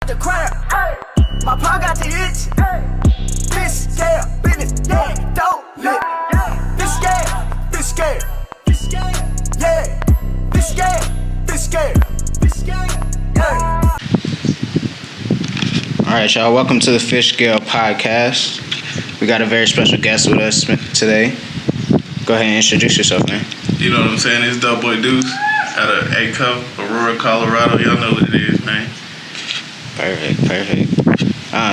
the crowd. My paw got the itch. Fishscale, business, yeah, dope lit. Fishscale, Fishscale, yeah. Fishscale, yeah. All right, y'all. Welcome to the Fishscale podcast. We got a very special guest with us today. Go ahead and introduce yourself, man. You know what I'm saying? It's DopeBoyDuce out of A-Cup, Aurora, Colorado. Y'all know what it is, man. Perfect.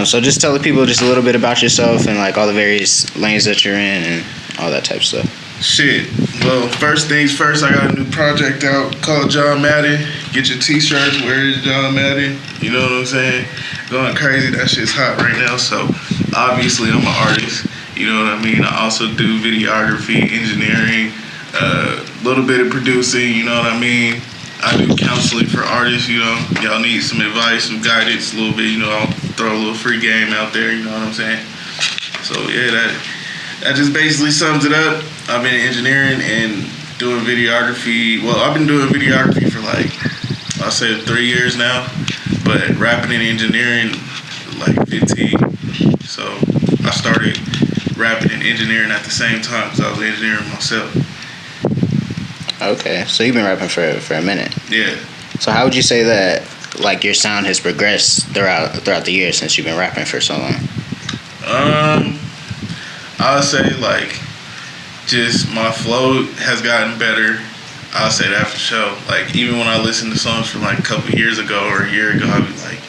So just tell the people just a little bit about yourself and like all the various lanes that you're in and all that type of stuff. Shit. Well, first things first, I got a new project out called John Madden. Get your t-shirts, where is John Madden? You know what I'm saying? Going crazy, that shit's hot right now. So obviously I'm an artist, you know what I mean? I also do videography, engineering, a little bit of producing, you know what I mean? I do counseling for artists, you know. Y'all need some advice, some guidance a little bit, you know. I'll throw a little free game out there, you know what I'm saying? So yeah, that just basically sums it up. I've been engineering and doing videography. Well, I've been doing videography for like, I'll say 3 years now. But rapping and engineering, like 15. So I started rapping and engineering at the same time because I was engineering myself. Okay, so you've been rapping for a minute. Yeah. So how would you say that like your sound has progressed throughout the years since you've been rapping for so long? I would say like just my flow has gotten better. I'll say that for sure. Like even when I listen to songs from like a couple years ago or a year ago, I'll be like,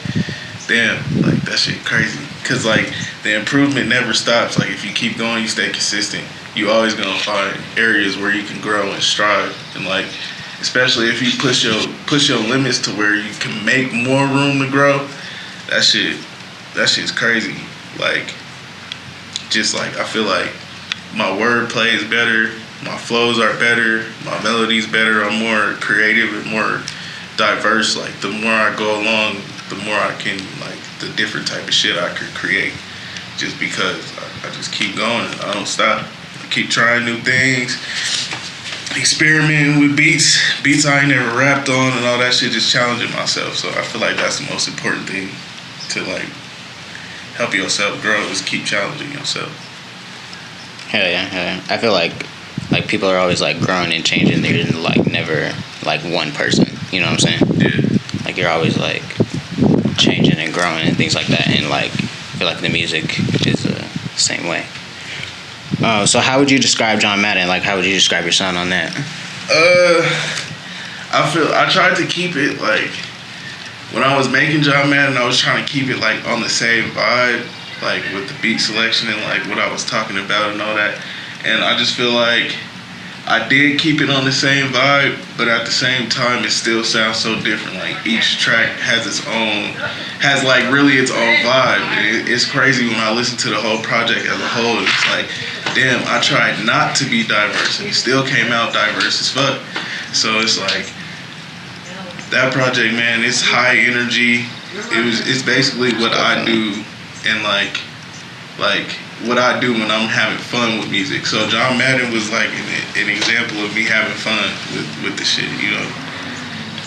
damn, like that shit crazy. Cause like the improvement never stops. Like if you keep going, you stay consistent, you always gonna find areas where you can grow and strive. And like especially if you push your limits to where you can make more room to grow, that shit's crazy. Like just like I feel like my wordplay is better, my flows are better, my melodies better, I'm more creative and more diverse. Like the more I go along, the more I can like the different type of shit I could create. Just because I just keep going, I don't stop. I keep trying new things, experimenting with beats I ain't never rapped on and all that shit, just challenging myself. So I feel like that's the most important thing to like help yourself grow is keep challenging yourself. Hell yeah. I feel like people are always like growing and changing. They're like never like one person. You know what I'm saying? Yeah. Like you're always like changing and growing and things like that. And like I feel like the music is the same way. So how would you describe John Madden? Like how would you describe your sound on that? I tried to keep it like when I was making John Madden, I was trying to keep it like on the same vibe, like with the beat selection and like what I was talking about and all that. And I just feel like I did keep it on the same vibe, but at the same time, it still sounds so different. Like each track has its own vibe. And it's crazy when I listen to the whole project as a whole. It's like, damn, I tried not to be diverse and it still came out diverse as fuck. So it's like, that project, man, it's high energy. It's basically what I do and like what I do when I'm having fun with music. So John Madden was like an example of me having fun with the shit, you know.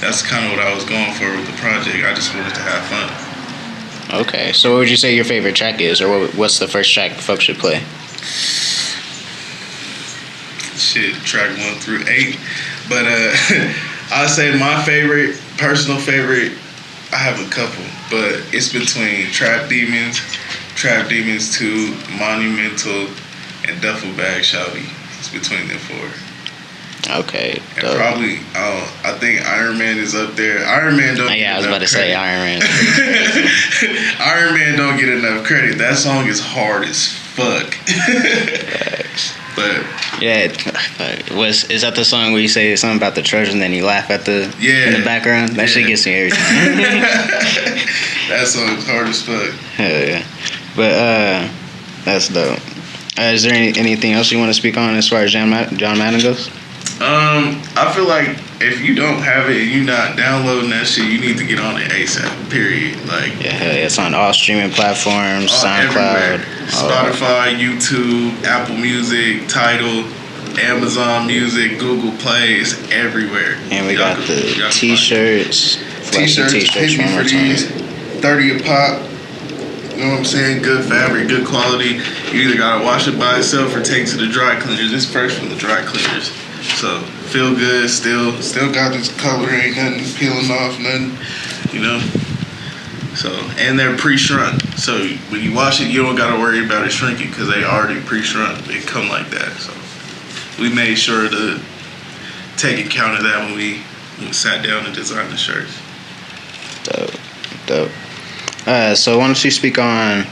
That's kind of what I was going for with the project. I just wanted to have fun. Okay, so what would you say your favorite track is, or what's the first track folks should play? Shit, track 1 through 8. But I'd say my personal favorite, I have a couple, but it's between Trap Demons 2, Monumental, and Duffel Bag Shouty. It's between them 4. Okay. And probably, I think Iron Man is up there. Iron Man don't. Yeah, I was about to say Iron Man. Iron Man don't get enough credit. That song is hard as fuck. But yeah, is that the song where you say something about the church and then you laugh at in the background? That shit gets me every time. That song is hard as fuck. Hell yeah. But that's dope. Is there anything else you want to speak on as far as John Madden goes? I feel like if you don't have it and you're not downloading that shit, you need to get on it ASAP. Period. Like it's on all streaming platforms, SoundCloud, Spotify, YouTube, Apple Music, Tidal, Amazon Music, Google Play. It's everywhere. And we got the t-shirts. T-shirts. Hit me for these. $30 a pop. You know what I'm saying? Good fabric, good quality. You either gotta wash it by itself or take it to the dry cleaners. It's fresh from the dry cleaners. So feel good, still got this color, ain't nothing peeling off, nothing, you know. So, and they're pre-shrunk. So when you wash it, you don't gotta worry about it shrinking because they already pre-shrunk. They come like that. So we made sure to take account of that when we sat down and designed the shirts. Dope. So why don't you speak on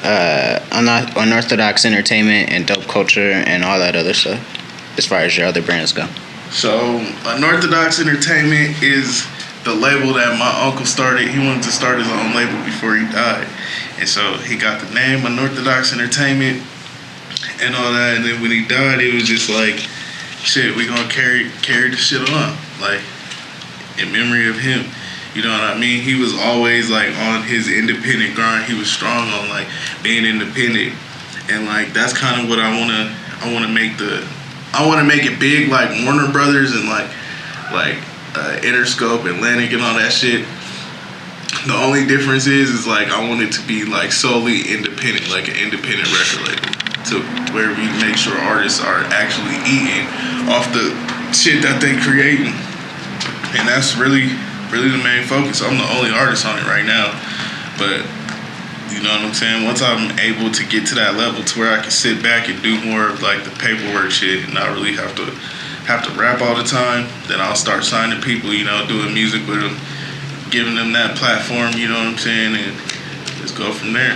unorthodox entertainment and dope culture and all that other stuff as far as your other brands go? So Unorthodox Entertainment is the label that my uncle started. He wanted to start his own label before he died, and so he got the name Unorthodox Entertainment and all that. And then when he died, it was just like, shit, we gonna carry the shit on, like in memory of him. You know what I mean? He was always like on his independent grind. He was strong on like being independent, and like that's kind of what I wanna make it big, like Warner Brothers and like Interscope, Atlantic, and all that shit. The only difference is like I want it to be like solely independent, like an independent record label, to where we make sure artists are actually eating off the shit that they creating, and that's really the main focus. I'm the only artist on it right now, but you know what I'm saying? Once I'm able to get to that level to where I can sit back and do more of like the paperwork shit and not really have to rap all the time, then I'll start signing people, you know, doing music with them, giving them that platform, you know what I'm saying, and just go from there.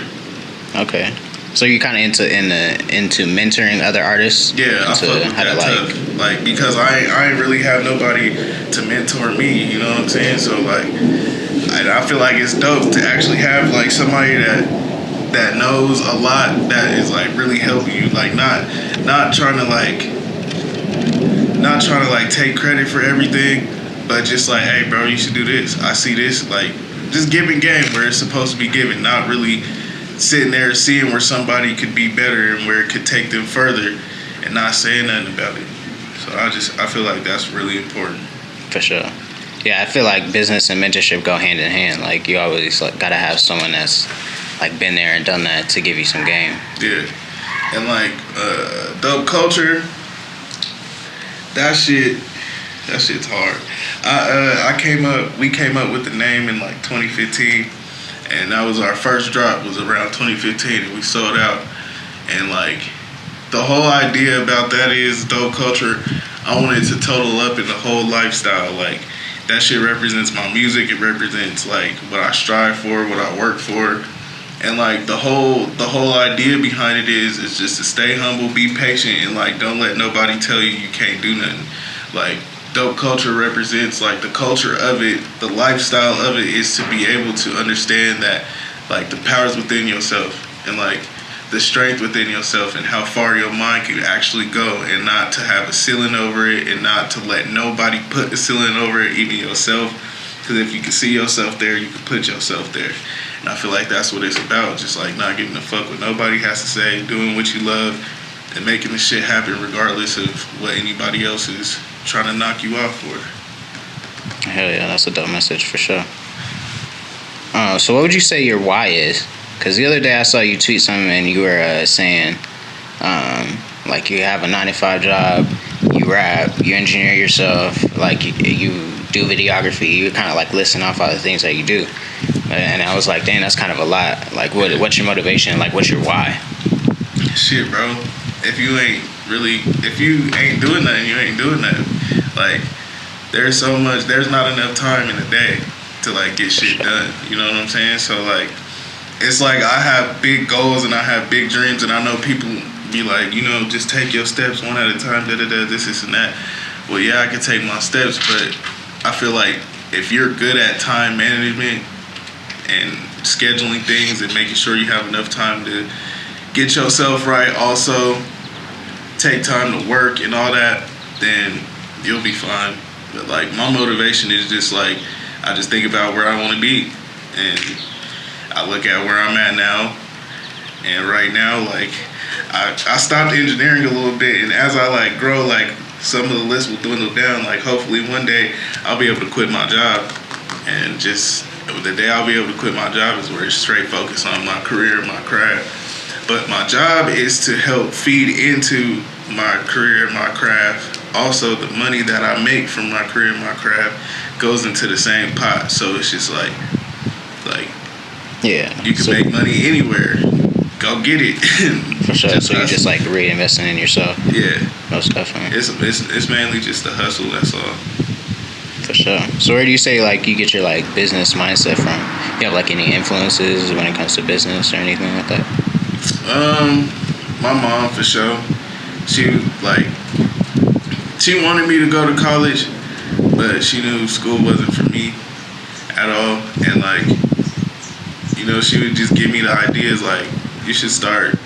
Okay. So you kind of into mentoring other artists? Yeah, I fuck with that tough. Like, because I ain't really have nobody to mentor me, you know what I'm saying? So like, I feel like it's dope to actually have like somebody that knows a lot, that is like really helping you, like not trying to take credit for everything, but just like, hey bro, you should do this. I see this, like just giving game where it's supposed to be given, not really sitting there seeing where somebody could be better and where it could take them further and not saying nothing about it. So I feel like that's really important. For sure. Yeah, I feel like business and mentorship go hand in hand. Like you always like gotta have someone that's like been there and done that to give you some game. Yeah. And like dope culture, that shit's hard. We came up with the name in like 2015, and that was our first drop, was around 2015, and we sold out. And like the whole idea about that is dope culture. I wanted to total up in the whole lifestyle. Like that shit represents my music. It represents like what I strive for, what I work for. And like the whole idea behind it is just to stay humble, be patient, and like don't let nobody tell you can't do nothing. Like dope culture represents like the culture of it, the lifestyle of it is to be able to understand that like the powers within yourself and like the strength within yourself and how far your mind can actually go, and not to have a ceiling over it and not to let nobody put the ceiling over it, even yourself. Because if you can see yourself there, you can put yourself there. And I feel like that's what it's about, just like not giving a fuck what nobody has to say, doing what you love, and making the shit happen regardless of what anybody else is trying to knock you off for. Hell yeah, that's a dope message for sure. So what would you say your why is? Because the other day I saw you tweet something and you were saying like you have a 9-to-5 job, you rap, you engineer yourself, like you do videography, you kind of like listing off all the things that you do. And I was like, dang, that's kind of a lot. Like, what's your motivation? Like, what's your why? Shit, bro. If you ain't doing nothing, you ain't doing nothing. Like, there's not enough time in the day to like get shit done. You know what I'm saying? So like, it's like I have big goals and I have big dreams, and I know people be like, you know, just take your steps one at a time, this and that. Well, yeah, I can take my steps, but I feel like if you're good at time management and scheduling things and making sure you have enough time to get yourself right, also take time to work and all that, then you'll be fine. But like my motivation is just like, I just think about where I want to be, and I look at where I'm at now, and right now, like I stopped engineering a little bit, and as I like grow, like some of the lists will dwindle down. Like hopefully one day I'll be able to quit my job and just The day I'll be able to quit my job is where it's straight focus on my career, my craft. But my job is to help feed into my career, my craft. Also, the money that I make from my career, my craft goes into the same pot. So it's just like yeah, you can make money anywhere. Go get it. For sure. So you're just like reinvesting in yourself. Yeah, most definitely. It's mainly just the hustle. That's all. For sure. So where do you say like you get your like business mindset from? You have like any influences when it comes to business or anything like that? My mom for sure. She wanted me to go to college, but she knew school wasn't for me at all. And like, you know, she would just give me the ideas like you should start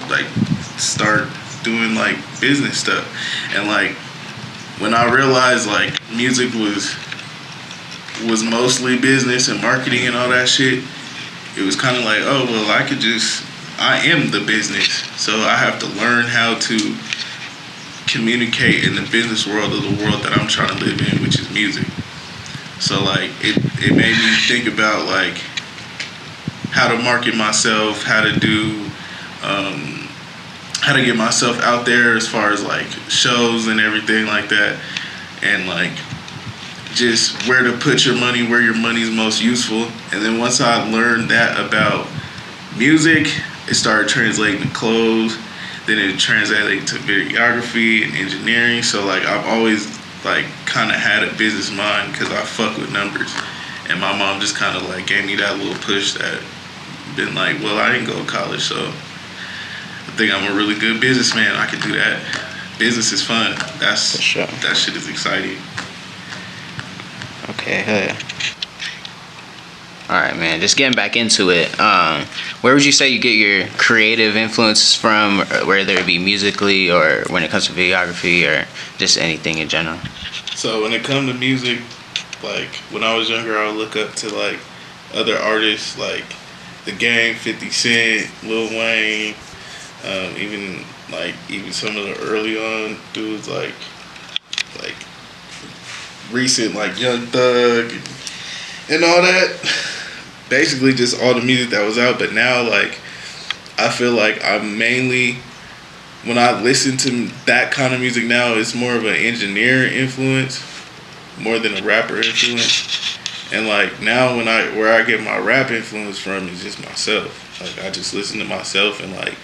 doing like business stuff. And like when I realized like music was mostly business and marketing and all that shit, it was kind of like, oh well, I am the business, so I have to learn how to communicate in the business world of the world that I'm trying to live in, which is music. So like it made me think about like how to market myself, how to get myself out there as far as like shows and everything like that, and like just where to put your money, where your money's most useful. And then once I learned that about music, it started translating to clothes, then it translated to videography and engineering. So like I've always like kind of had a business mind because I fuck with numbers, and my mom just kind of like gave me that little push that been like, well, I didn't go to college, so I think I'm a really good businessman. I can do that. Business is fun. That's for sure. That shit is exciting. Okay, hell yeah. Alright, man, just getting back into it, where would you say you get your creative influences from, whether it be musically or when it comes to videography or just anything in general? So when it comes to music, like when I was younger, I would look up to like other artists like The Game, 50 Cent, Lil Wayne, even some of the early on dudes like recent like Young Thug and all that. Basically just all the music that was out. But now like I feel like I'm mainly, when I listen to that kind of music now, it's more of an engineer influence more than a rapper influence. And like now where I get my rap influence from is just myself. Like I just listen to myself, and like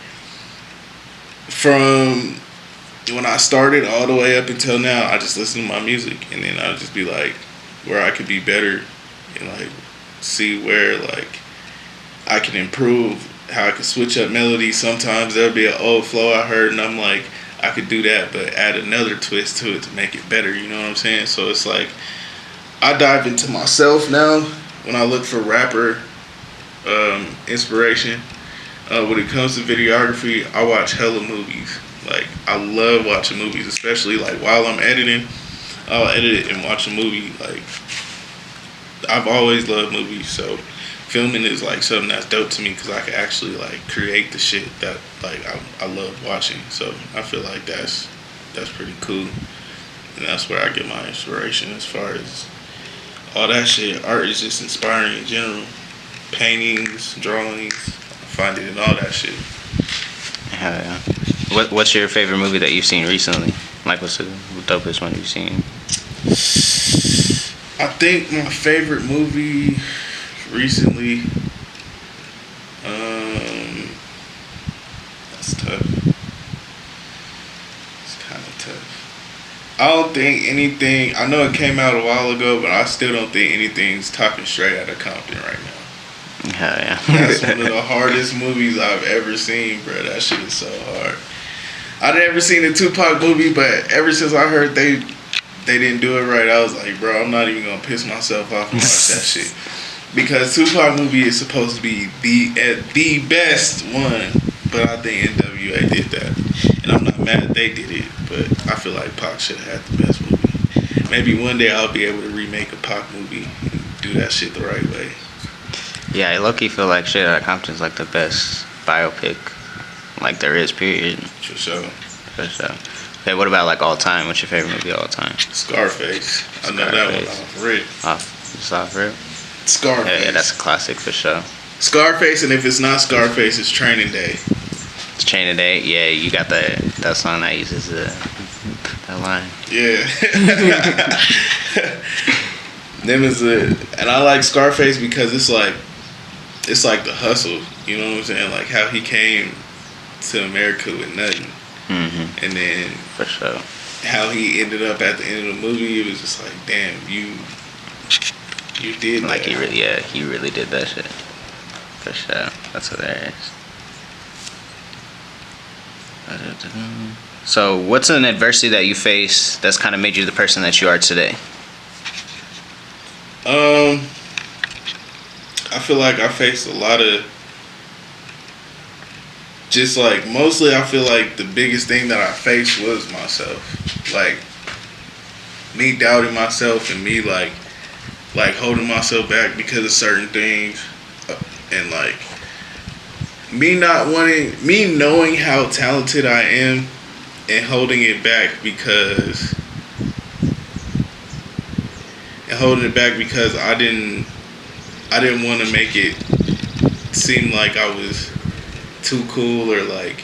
from when I started all the way up until now, I just listen to my music, and then I'll just be like where I could be better and like see where like I can improve, how I can switch up melodies. Sometimes there'll be an old flow I heard and I'm like, I could do that but add another twist to it to make it better, you know what I'm saying? So it's like I dive into myself now when I look for rapper inspiration. When it comes to videography, I watch hella movies. Like I love watching movies, especially like while I'm editing. I'll edit it and watch a movie. Like I've always loved movies, so filming is like something that's dope to me because I can actually like create the shit that like I love watching. So I feel like that's pretty cool, and that's where I get my inspiration as far as all that shit. Art is just inspiring in general. Paintings, drawings, I find it in all that shit. Hell yeah. What's your favorite movie that you've seen recently? Like what's the dopest one you've seen? I think my favorite movie recently, that's tough. It's kind of tough. I don't think anything, I know it came out a while ago, but I still don't think anything's topping Straight Outta Compton right now. Hell yeah. That's one of the hardest movies I've ever seen, bro. That shit is so hard. I've never seen a Tupac movie, but ever since I heard they didn't do it right, I was like, bro, I'm not even gonna piss myself off and watch that shit. Because Tupac movie is supposed to be the best one, but I think NWA did that. And I'm not mad they did it, but I feel like Pac should have had the best movie. Maybe one day I'll be able to remake a Pac movie and do that shit the right way. Yeah, I low-key feel like Straight Outta Compton's like the best biopic like there is, period. For sure. For sure. Okay, what about like all time? What's your favorite movie all time? Scarface. I know that one off rip. Off rip? Scarface. Yeah, that's a classic for sure. Scarface, and if it's not Scarface, it's Training Day. It's Chain of Day. Yeah, you got that song that uses that line. Yeah. Them is and I like Scarface because it's like the hustle. You know what I'm saying? Like how he came to America with nothing, and then For sure. how he ended up at the end of the movie. It was just like, damn, you did Like that. he really did that shit. For sure. That's hilarious. So, what's an adversity that you face that's kind of made you the person that you are today? I feel like I faced a lot of, just like, mostly I feel like the biggest thing that I faced was myself. Like, me doubting myself and me like holding myself back because of certain things, and like me knowing how talented I am and holding it back because I didn't want to make it seem like I was too cool, or like,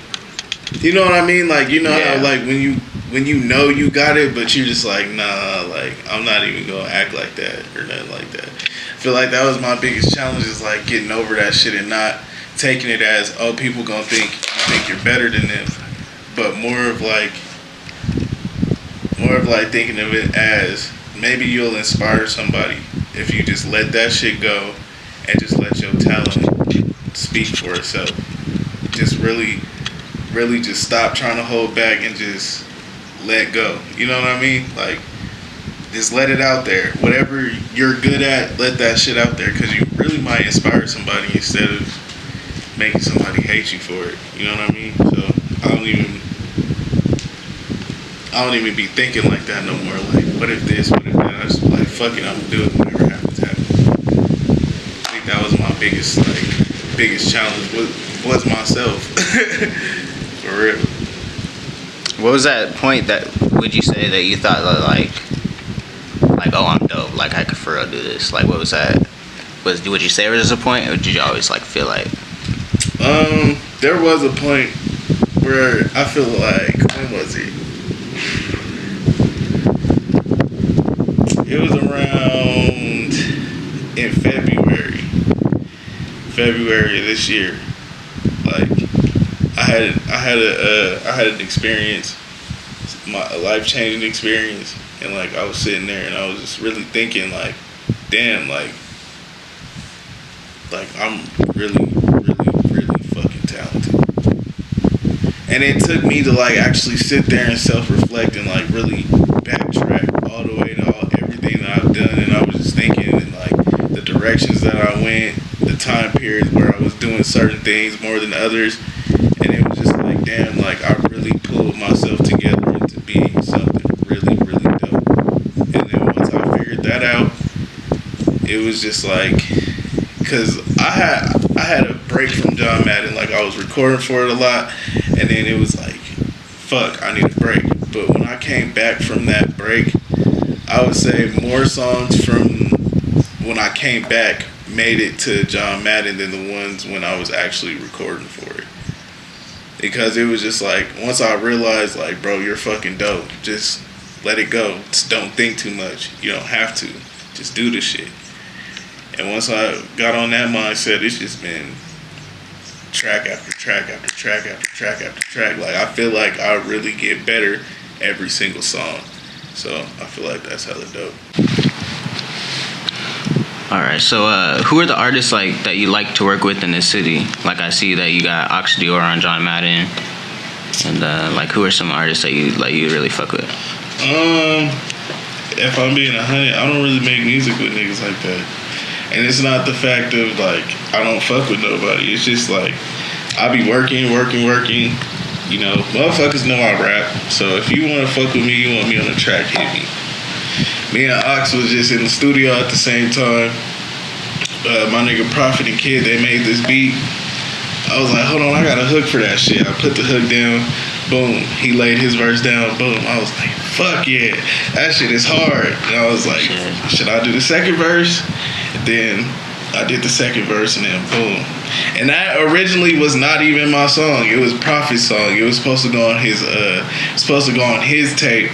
you know what I mean? Like, you know how like when you know you got it, but you're just like, nah, like I'm not even gonna act like that or nothing like that. I feel like that was my biggest challenge, is like getting over that shit and not taking it as, oh, people gonna think you're better than them, but more of like thinking of it as, maybe you'll inspire somebody if you just let that shit go and just let your talent speak for itself. Just really just stop trying to hold back and just let go. You know what I mean? Like, just let it out there. Whatever you're good at, let that shit out there, because you really might inspire somebody instead of making somebody hate you for it. You know what I mean? So I don't even be thinking like that no more. Like, what if this, what if that? I just like, fuck it, I'm gonna do it. Whatever happens, happens. I think that was my biggest challenge was myself. For real. What was that point that would you say that you thought like oh, I'm dope, like I could for real do this? Like, what was that? Would you say there was a point, or did you always like feel like? There was a point where I feel like, when was it? It was around in February of this year. Like, I had an experience, a life-changing experience, and like I was sitting there and I was just really thinking like, damn, like I'm really fucking talented. And it took me to like actually sit there and self-reflect and like really backtrack all the way to everything that I've done. And I was just thinking, and like the directions that I went, the time periods where I was doing certain things more than others, and it was just like, damn, like I really pulled myself together into being something really dope. And then once I figured that out, it was just like, because I had a break from John Madden. Like, I was recording for it a lot, and then it was like, fuck, I need a break. But when I came back from that break, I would say more songs from when I came back made it to John Madden than the ones when I was actually recording for it. Because it was just like, once I realized, like, bro, you're fucking dope. Just let it go. Just don't think too much. You don't have to. Just do the shit. And once I got on that mindset, it's just been track after track after track after track after track. Like, I feel like I really get better every single song. So I feel like that's hella dope. All right, so who are the artists like that you like to work with in this city? Like, I see that you got Aurora on John Madden, and like, who are some artists that you really fuck with? If I'm being 100, I don't really make music with niggas like that. And it's not the fact of like I don't fuck with nobody. It's just like I be working. You know, motherfuckers know I rap. So if you want to fuck with me, you want me on the track, hit me. Me and Ox was just in the studio at the same time. My nigga Prophet and Kid, they made this beat. I was like, hold on, I got a hook for that shit. I put the hook down, Boom. He laid his verse down. Boom. I was like, fuck yeah. That shit is hard. And I was like, should I do the second verse? And then I did the second verse and then boom. And that originally was not even my song. It was Prophet's song. It was supposed to go on his tape.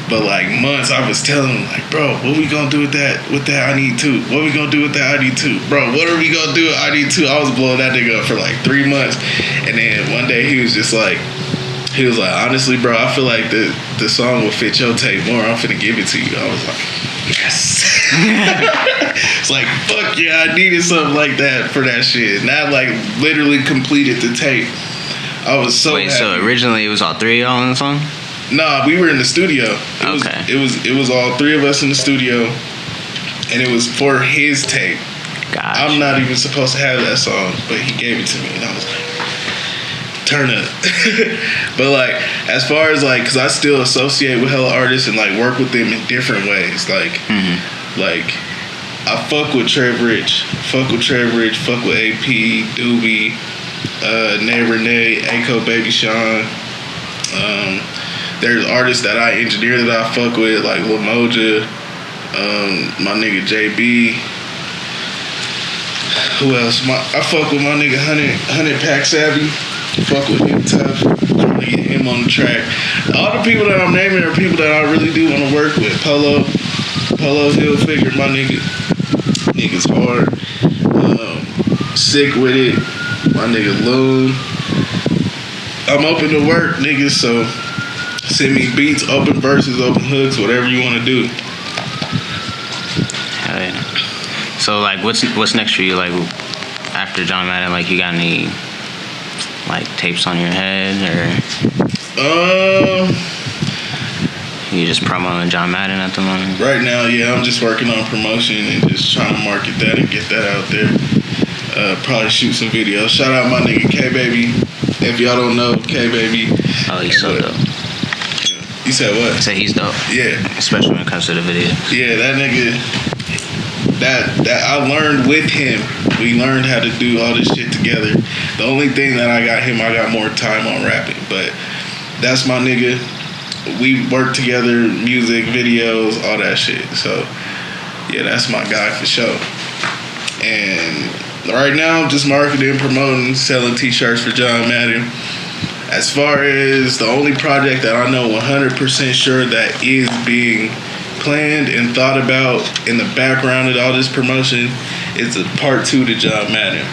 But like months, I was telling him, like, bro, what we gonna do with that? With that, I need two. What we gonna do with that? I need two. Bro, what are we gonna do? I need two. I was blowing that nigga up for like 3 months, and then one day he was like, honestly, bro, I feel like the song will fit your tape more. I'm finna give it to you. I was like, yes. It's like, fuck yeah, I needed something like that for that shit. And that like literally completed the tape. I was so happy. So originally it was all three of y'all on the song? Nah, we were in the studio. It was all three of us in the studio, and it was for his tape. Gotcha. I'm not even supposed to have that song, but he gave it to me, and I was like, turn up. But like, as far as like, cause I still associate with hella artists and like work with them in different ways. Like, like I fuck with Trev Rich, fuck with AP, Doobie, Nay Renee, Ako Baby Sean. There's artists that I engineer that I fuck with, like Lil Moja, my nigga JB. Who else? I fuck with my nigga 100 Pack Savvy. Fuck with him tough. Trying to get him on the track. All the people that I'm naming are people that I really do want to work with. Polo Hilfiger, my nigga. Nigga's hard. Sick with it. My nigga Loon. I'm open to work, niggas, so send me beats, open verses, open hooks, whatever you want to do. Hell yeah. So like, what's next for you? Like after John Madden, like you got any like tapes on your head or? You just promoting John Madden at the moment? Right now, yeah, I'm just working on promotion and just trying to market that and get that out there. Probably shoot some videos. Shout out my nigga K Baby. If y'all don't know K Baby. Oh, he's so dope. You said what? I said he's dope. Yeah. Especially when it comes to the videos. Yeah, that nigga, that I learned with him. We learned how to do all this shit together. The only thing that I got more time on rapping. But that's my nigga. We work together, music, videos, all that shit. So, yeah, that's my guy for sure. And right now, I'm just marketing, promoting, selling t-shirts for John Madden. As far as the only project that I know 100% sure that is being planned and thought about in the background of all this promotion is a part 2 to John Madden.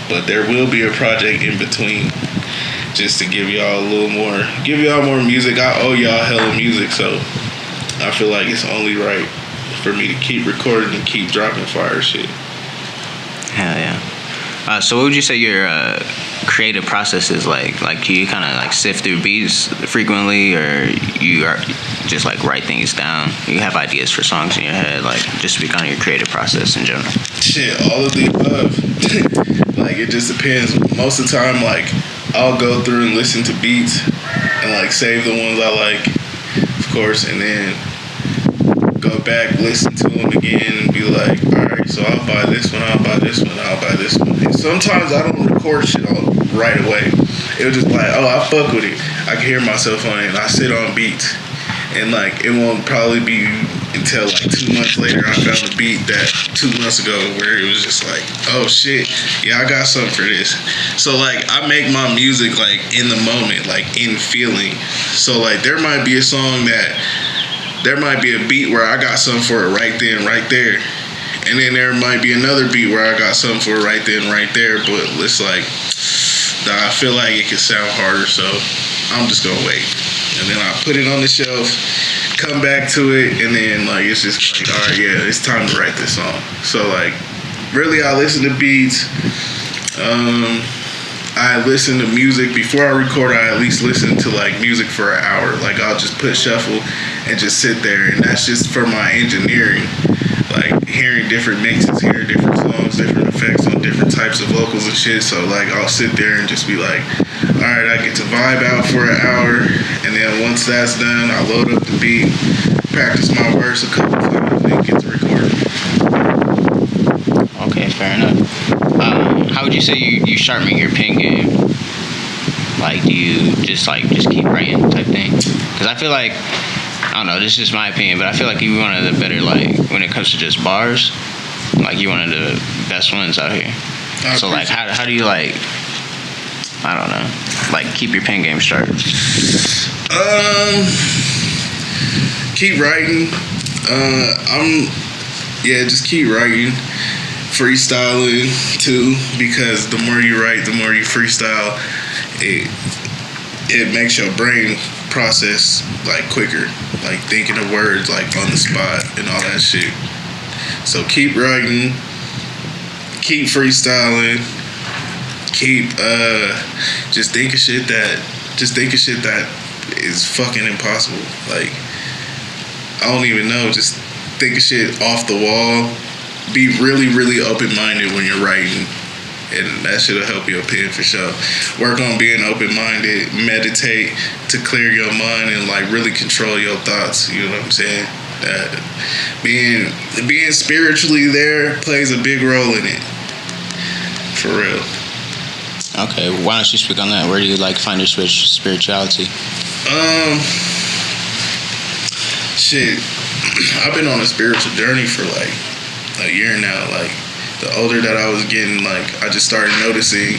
But there will be a project in between just to give y'all more music. I owe y'all hella music, so I feel like it's only right for me to keep recording and keep dropping fire shit. Hell yeah. So what would you say your creative process is like? Like, you kind of like sift through beats frequently, or you are just like write things down? You have ideas for songs in your head? Like, just speak on your creative process in general. Shit, all of the above. Like, it just depends. Most of the time, like, I'll go through and listen to beats and like save the ones I like, of course, and then go back, listen to them again, and be like, all right, so I'll buy this one, I'll buy this one, I'll buy this one. And sometimes I don't record shit all right away. It'll just be like, oh, I fuck with it. I can hear myself on it, and I sit on beats. And like, it won't probably be until like 2 months later I found a beat that 2 months ago where it was just like, oh shit, yeah, I got something for this. So like, I make my music like in the moment, like in feeling. So like, there might be a song that, there might be a beat where I got something for it right then, right there. And then there might be another beat where I got something for it right then, right there. But it's like, I feel like it could sound harder, so I'm just gonna wait. And then I put it on the shelf, come back to it, and then like, it's just like, all right, yeah, it's time to write this song. So like, really, I listen to beats. I listen to music before I record. I at least listen to like music for an hour. Like, I'll just put shuffle and just sit there, and that's just for my engineering. Like, hearing different mixes, hearing different songs, different effects on different types of vocals and shit. So like, I'll sit there and just be like, all right, I get to vibe out for an hour, and then once that's done, I load up the beat, practice my verse a couple times, and get to recording. Okay, fair enough. How would you say you sharpen your pen game? Like, do you just keep writing type thing? Because I feel like, I don't know, this is just my opinion, but I feel like you're one of the better, like, when it comes to just bars, like, you're one of the best ones out here. So, like, how do you, like, I don't know, like, keep your pen game sharp? Keep writing. Just keep writing. Freestyling too, because the more you write, the more you freestyle. It makes your brain process like quicker, like thinking of words like on the spot and all that shit. So keep writing, keep freestyling, keep just thinking shit that is fucking impossible. Like, I don't even know, just think of shit off the wall. Be really, really open-minded when you're writing, and that shit'll help your pen for sure. Work on being open-minded, meditate to clear your mind and like really control your thoughts. You know what I'm saying? Being spiritually there plays a big role in it. For real. Okay, why don't you speak on that? Where do you like find your spirituality? Shit, I've been on a spiritual journey for like a year now. Like, the older that I was getting, like, I just started noticing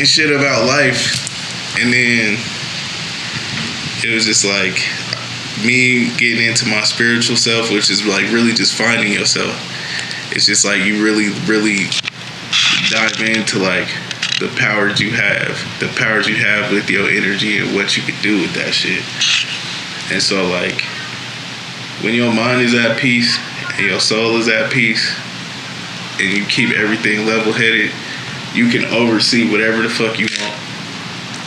shit about life, and then it was just like me getting into my spiritual self, which is like really just finding yourself. It's just like you really, really dive into like the powers you have with your energy and what you can do with that shit. And so like, when your mind is at peace and your soul is at peace and you keep everything level-headed, you can oversee whatever the fuck you want.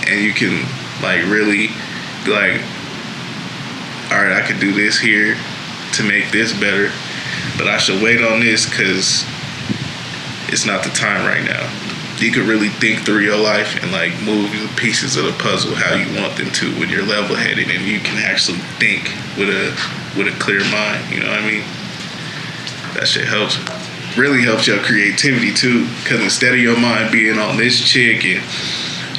And you can like really be like, alright, I could do this here to make this better, but I should wait on this because it's not the time right now. You could really think through your life and like move the pieces of the puzzle how you want them to when you're level-headed, and you can actually think with a clear mind. You know what I mean? That shit helps. Really helps your creativity too, because instead of your mind being on this chick and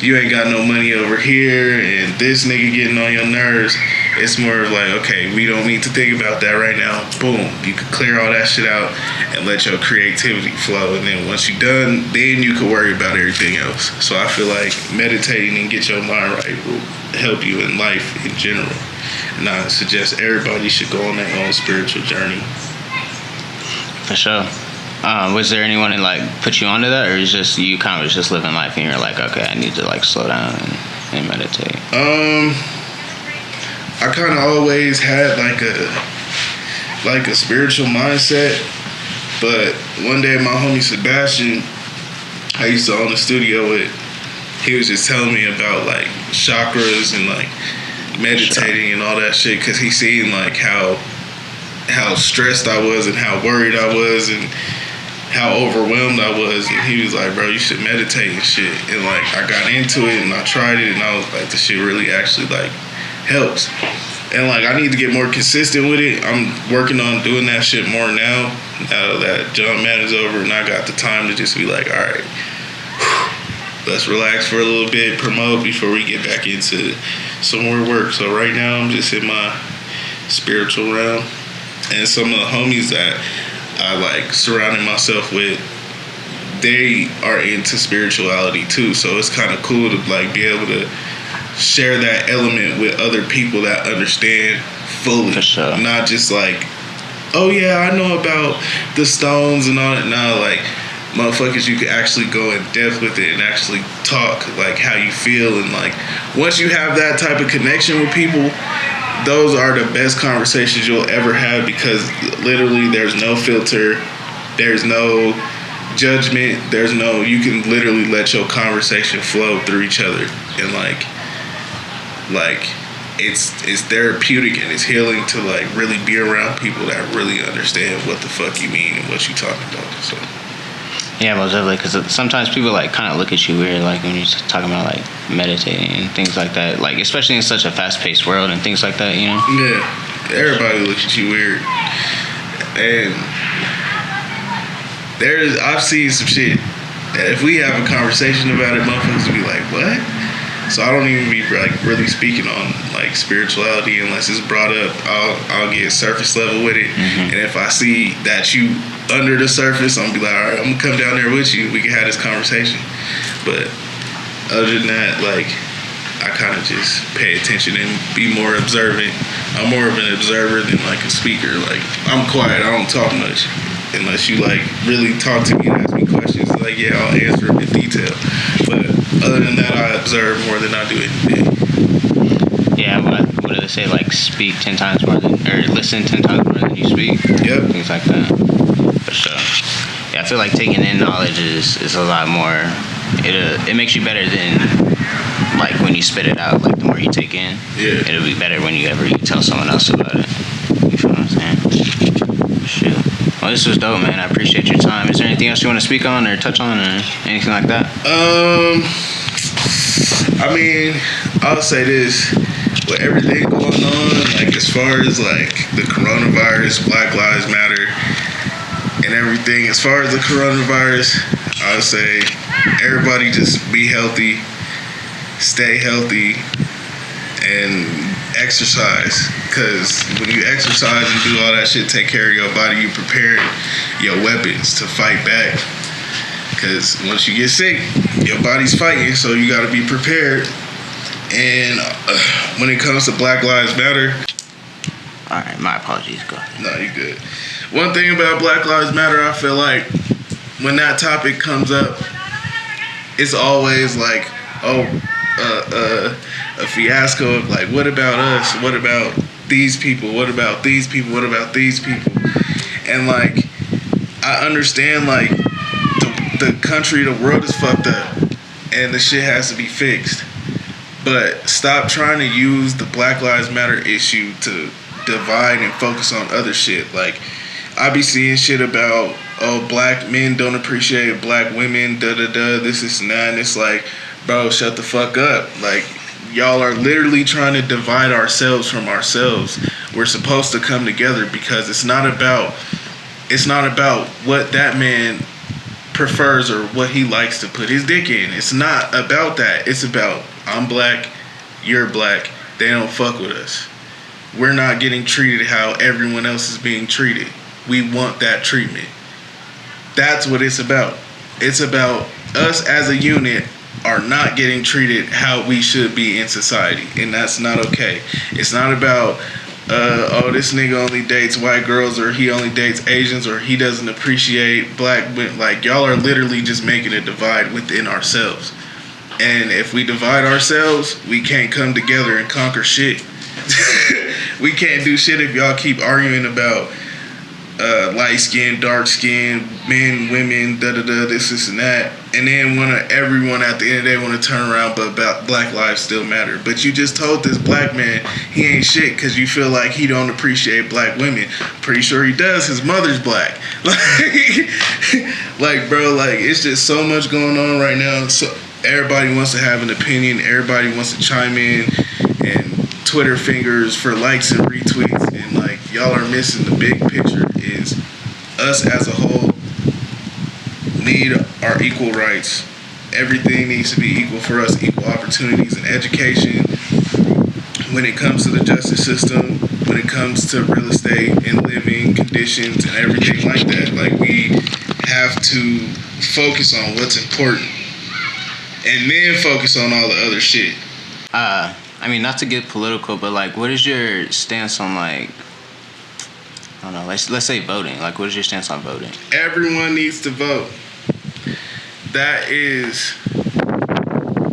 you ain't got no money over here and this nigga getting on your nerves, it's more of like, okay, we don't need to think about that right now. Boom, you can clear all that shit out and let your creativity flow. And then once you're done, then you can worry about everything else. So I feel like meditating and get your mind right will help you in life in general. And I suggest everybody should go on their own spiritual journey. For sure. Was there anyone that like put you onto that, or is just you kind of was just living life and you're like, okay, I need to like slow down and meditate? I kind of always had like a spiritual mindset, but one day my homie Sebastian, I used to own a studio with, he was just telling me about like chakras and like meditating and all that shit, because he seen like how stressed I was and how worried I was and how overwhelmed I was, and he was like, bro, you should meditate and shit. And like, I got into it and I tried it and I was like, this shit really actually like helps. And like, I need to get more consistent with it. I'm working on doing that shit more now that John Madden's over and I got the time to just be like, all right, let's relax for a little bit, promote before we get back into some more work. So right now I'm just in my spiritual realm, and some of the homies that I like surrounding myself with, they are into spirituality too. So it's kind of cool to like be able to share that element with other people that understand fully. For sure. Not just like, oh yeah, I know about the stones and all that. No, like, motherfuckers, you can actually go in depth with it and actually talk like how you feel. And like, once you have that type of connection with people, those are the best conversations you'll ever have, because literally there's no filter, there's no judgment, you can literally let your conversation flow through each other. And like it's therapeutic and it's healing to like really be around people that really understand what the fuck you mean and what you talking about. So yeah, most definitely, because sometimes people like kind of look at you weird, like when you're talking about like meditating and things like that, like especially in such a fast-paced world and things like that, you know? Yeah, everybody looks at you weird. And I've seen some shit. if we have a conversation about it, motherfuckers will be like, what? So I don't even be like really speaking on like spirituality unless it's brought up. I'll get surface level with it, and if I see that you under the surface, I'm gonna be like, all right, I'm gonna come down there with you. We can have this conversation. But other than that, like, I kind of just pay attention and be more observant. I'm more of an observer than like a speaker. Like, I'm quiet. I don't talk much unless you like really talk to me and ask me questions. Like, yeah, I'll answer them in detail. But other than that, I observe more than I do anything. Yeah, what do they say? Like, speak 10 times more than, or listen 10 times more than you speak. Yep. Things like that. For sure. Yeah, I feel like taking in knowledge is a lot more. It makes you better than like when you spit it out. Like, the more you take in, it'll be better when you tell someone else about it. You feel what I'm saying? Shoot. Well, this was dope, man. I appreciate your time. Is there anything else you want to speak on or touch on or anything like that? I mean, I'll say this. With everything going on, like as far as like the coronavirus, Black Lives Matter, and everything, as far as the coronavirus, I would say everybody just be healthy, stay healthy, and exercise. Because when you exercise and do all that shit, take care of your body, you prepare your weapons to fight back. Because once you get sick, your body's fighting, so you got to be prepared. And when it comes to Black Lives Matter... Alright, my apologies. Go ahead. No, you good. One thing about Black Lives Matter, I feel like when that topic comes up, it's always like, a fiasco of like, what about us? What about these people? What about these people? What about these people? And like, I understand like the country, the world is fucked up and the shit has to be fixed. But stop trying to use the Black Lives Matter issue to divide and focus on other shit. Like, I be seeing shit about, black men don't appreciate black women, this and that. And it's like, bro, shut the fuck up. Like, y'all are literally trying to divide ourselves from ourselves. We're supposed to come together because it's not about what that man prefers or what he likes to put his dick in. It's not about that. It's about, I'm black, you're black, they don't fuck with us. We're not getting treated how everyone else is being treated. We want that treatment. That's what it's about. It's about us as a unit are not getting treated how we should be in society, and that's not okay. It's not about this nigga only dates white girls, or he only dates Asians, or he doesn't appreciate black women. Like, y'all are literally just making a divide within ourselves. And if we divide ourselves, we can't come together and conquer shit. We can't do shit if y'all keep arguing about light skin, dark skin, men, women, this and that, and then everyone at the end of the day want to turn around, but about black lives still matter. But you just told this black man he ain't shit because you feel like he don't appreciate black women. Pretty sure he does. His mother's black. Like, bro, like, it's just so much going on right now. So everybody wants to have an opinion. Everybody wants to chime in and Twitter fingers for likes and retweets, and like, y'all are missing the big picture. Is us as a whole need our equal rights. Everything needs to be equal for us, equal opportunities in education, when it comes to the justice system, when it comes to real estate and living conditions and everything like that. Like, we have to focus on what's important and then focus on all the other shit. I mean, not to get political, but like, what is your stance on, like, I don't know, let's say voting. Like, what is your stance on voting? Everyone needs to vote. That is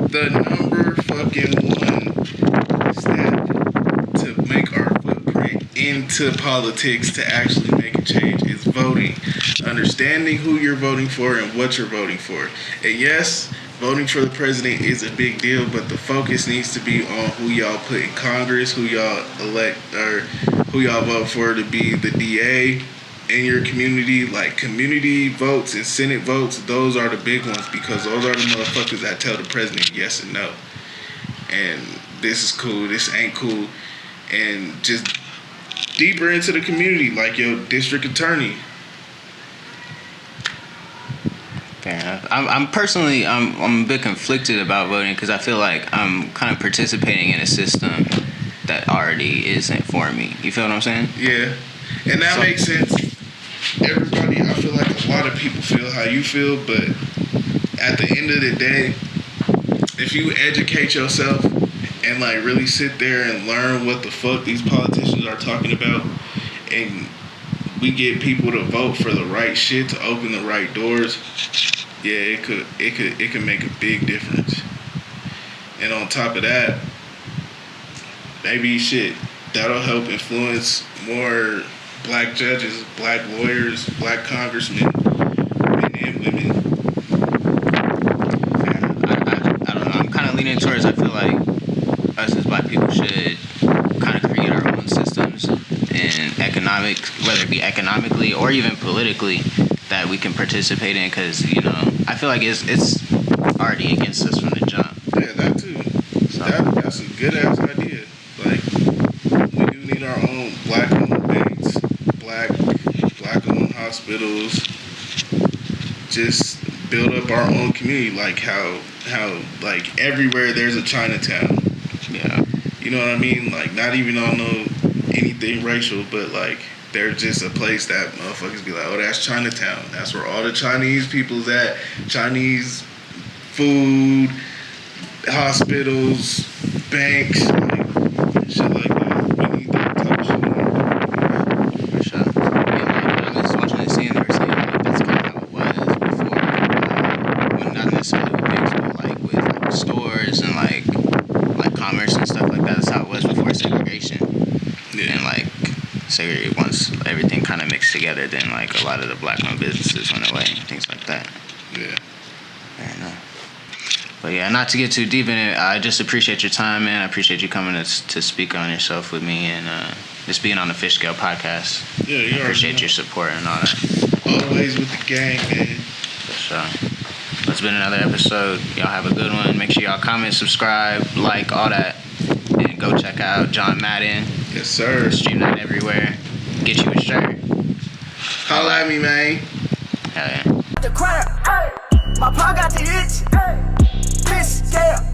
the number fucking one step to make our footprint into politics, to actually make a change, is voting. Understanding who you're voting for and what you're voting for. And yes, voting for the president is a big deal, but the focus needs to be on who y'all put in Congress, who y'all elect, or who y'all vote for to be the DA in your community. Like, community votes and Senate votes, those are the big ones, because those are the motherfuckers that tell the president yes and no. And this is cool, this ain't cool. And just deeper into the community, like your district attorney. Fair enough. I'm personally, I'm a bit conflicted about voting because I feel like I'm kind of participating in a system that already isn't for me. You feel what I'm saying? Yeah, and that makes sense. Everybody, I feel like a lot of people feel how you feel, but at the end of the day, if you educate yourself and like really sit there and learn what the fuck these politicians are talking about, and we get people to vote for the right shit to open the right doors, yeah, it could make a big difference. And on top of that, maybe shit that'll help influence more black judges, black lawyers, black congressmen, men and women. I don't know. I'm kind of leaning towards. I feel like us as black people should kind of create our own systems and economic, whether it be economically or even politically, that we can participate in. Because I feel like it's already against us from the jump. Yeah, that too. So that's a good ass idea. Like, we do need our own black-owned banks, black-owned hospitals. Just build up our own community, like how like everywhere there's a Chinatown. Yeah. You know what I mean? Like, not even on anything racial, but like there's just a place that motherfuckers be like, oh, that's Chinatown. That's where all the Chinese people's at. Chinese food, hospitals, banks, like shit like that. We need that type of shit. For sure. Yeah, I was watching the scene. They were saying like that's kind of how it was before. Well, not necessarily with banks, but like with like stores and like commerce and stuff like that. That's how it was before segregation. Yeah. And like once everything kind of mixed together, then like a lot of the black-owned businesses went away and things like that. Yeah. Fair enough. But yeah, not to get too deep in it, I just appreciate your time, man. I appreciate you coming to speak on yourself with me and just being on the Fishscale podcast. Yeah, you I appreciate your support and all that. Always with the gang, man. For sure. It's been another episode. Y'all have a good one. Make sure y'all comment, subscribe, like, all that. And go check out John Madden. Yes, sir. Stream that everywhere. Get you a shirt. Holla at me, man. Hell yeah. The crowd, my paw got the itch. Fishscale.